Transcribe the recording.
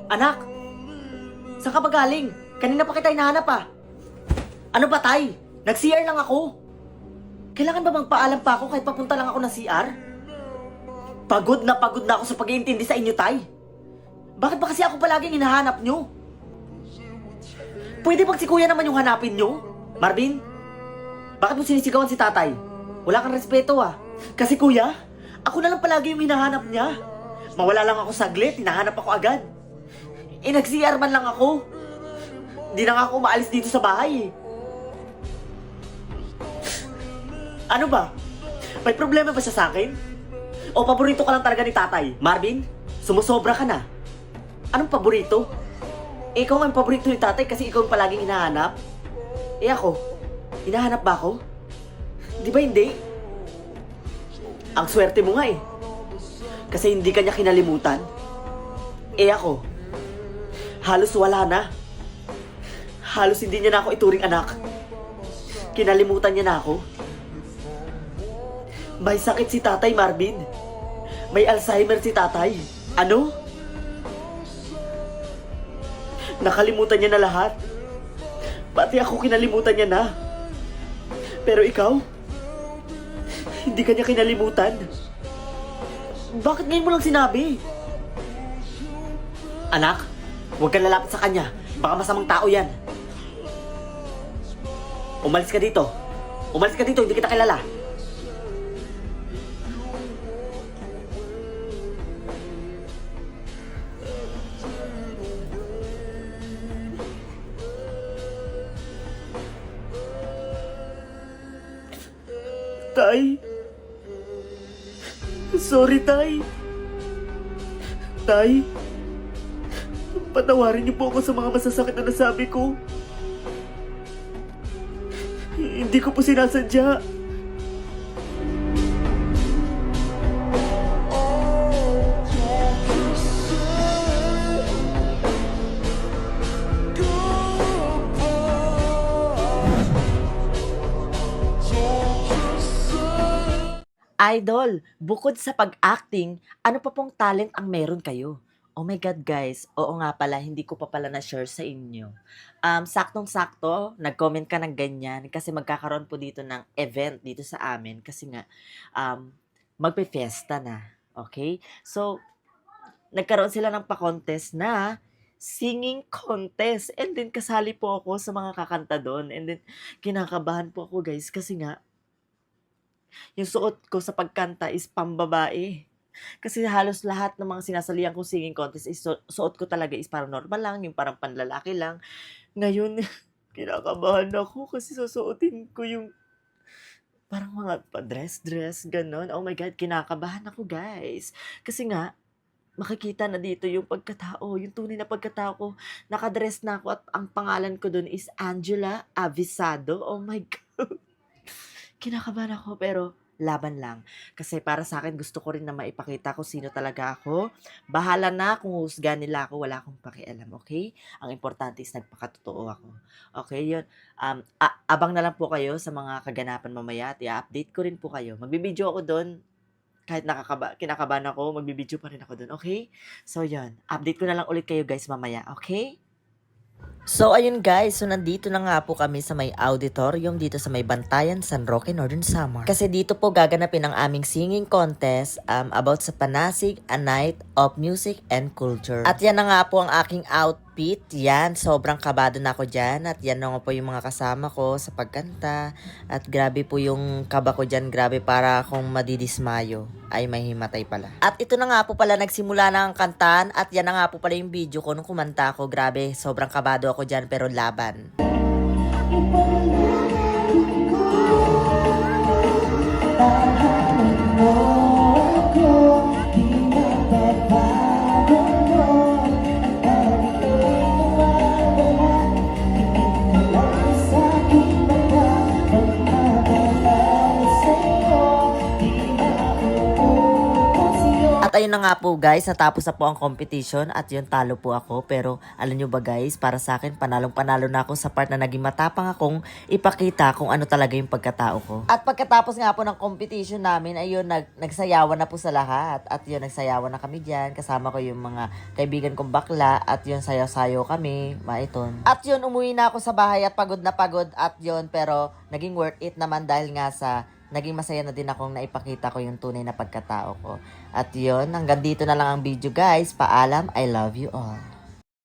Anak, saan ka ba galing? Kanina pa kita hinahanap ah. Ano ba, Tay? Nag-CR lang ako. Kailangan ba magpaalam pa ako kahit papunta lang ako ng CR? Pagod na ako sa pag-iintindi sa inyo, Tay. Bakit ba kasi ako palaging hinahanap nyo? Pwede bang si Kuya naman yung hanapin nyo? Marvin? Bakit mo sinisigawan si Tatay? Wala kang respeto ah. Kasi Kuya, ako na lang palagi yung hinahanap niya. Mawala lang ako saglit, hinahanap ako agad. Nag-CR man lang ako. Hindi na nga ako umaalis dito sa bahay eh. Ano ba? May problema ba siya sa akin? O paborito ka lang talaga ni Tatay? Marvin, sumusobra ka na. Anong paborito? Ikaw nga yung paborito ni Tatay kasi ikaw yung palaging hinahanap. Ako, hinahanap ba ako? Di ba hindi? Ang swerte mo nga eh. Kasi hindi ka niya kinalimutan. Ako, halos wala na. Halos hindi niya na ako ituring anak. Kinalimutan niya na ako. May sakit si Tatay, Marvin. May Alzheimer si Tatay. Ano? Nakalimutan niya na lahat. Pati ako kinalimutan niya na. Pero ikaw, hindi ka niya kinalimutan. Bakit ngayon mo lang sinabi? Anak, huwag kang lalapit sa kanya. Baka masamang tao yan. Umalis ka dito. Umalis ka dito, hindi kita kilala. Tay. Sorry, Tay. Tay. Patawarin niyo po ako sa mga masasakit na nasabi ko. Hindi ko po sinasadya. Idol, bukod sa pag-acting, ano pa pong talent ang meron kayo? Oh my God, guys. Oo nga pala, hindi ko pa pala na-share sa inyo. Saktong-sakto, nag-comment ka ng ganyan kasi magkakaroon po dito ng event dito sa amin kasi nga, magpe-fiesta na. Okay? So, nagkaroon sila ng pa-contest na singing contest. And then, kasali po ako sa mga kakanta doon. And then, kinakabahan po ako, guys, kasi nga, yung suot ko sa pagkanta is pambabae. Kasi halos lahat ng mga sinasalihan kong singing contest is suot ko talaga is parang normal lang, yung parang panlalaki lang. Ngayon, kinakabahan ako kasi susuotin ko yung parang mga pa-dress, ganon. Oh my God, kinakabahan ako, guys. Kasi nga, makikita na dito yung pagkatao, yung tunay na pagkatao ko. Nakadress na ako at ang pangalan ko dun is Angela Avisado. Oh my God. Kinakabahan ako pero laban lang. Kasi para sa akin gusto ko rin na maipakita ko sino talaga ako. Bahala na kung husgahan nila ako, wala akong pakialam, okay? Ang importante is nagpakatotoo ako. Okay, yun. Abang na lang po kayo sa mga kaganapan mamaya at i-update ko rin po kayo. Magbibideo ako doon. Kahit kinakabahan ako, magbibideo pa rin ako doon, okay? So, yun. Update ko na lang ulit kayo guys mamaya, okay? So, ayun guys. So, nandito na nga po kami sa may auditorium dito sa may Bantayan, San Roque, Northern Samar. Kasi dito po gaganapin ang aming singing contest about sa Panasig, A Night of Music and Culture. At yan na nga po ang aking outfit. Yan, sobrang kabado na ako dyan. At yan na nga po yung mga kasama ko sa pagkanta. At grabe po yung kaba ko dyan. Grabe, para akong madidismayo. Ay, may himatay pala. At ito na nga po pala, nagsimula na ang kantan. At yan na nga po pala yung video ko nung kumanta ako. Grabe, sobrang kabado ako dyan pero laban. At ayun ayun na nga po guys, natapos na po ang competition at yun talo po ako. Pero alam nyo ba guys, para sa akin panalong panalo na ako sa part na naging matapang akong ipakita kung ano talaga yung pagkatao ko. At pagkatapos nga po ng competition namin, ayun nagsayawan na po sa lahat. At yun nagsayawan na kami dyan. Kasama ko yung mga kaibigan kong bakla at yun sayaw-sayaw kami, maiton. At yun umuwi na ako sa bahay at pagod na pagod at yun pero naging worth it naman dahil nga sa naging masaya na din akong naipakita ko yung tunay na pagkatao ko. At yun, hanggang dito na lang ang video guys. Paalam, I love you all.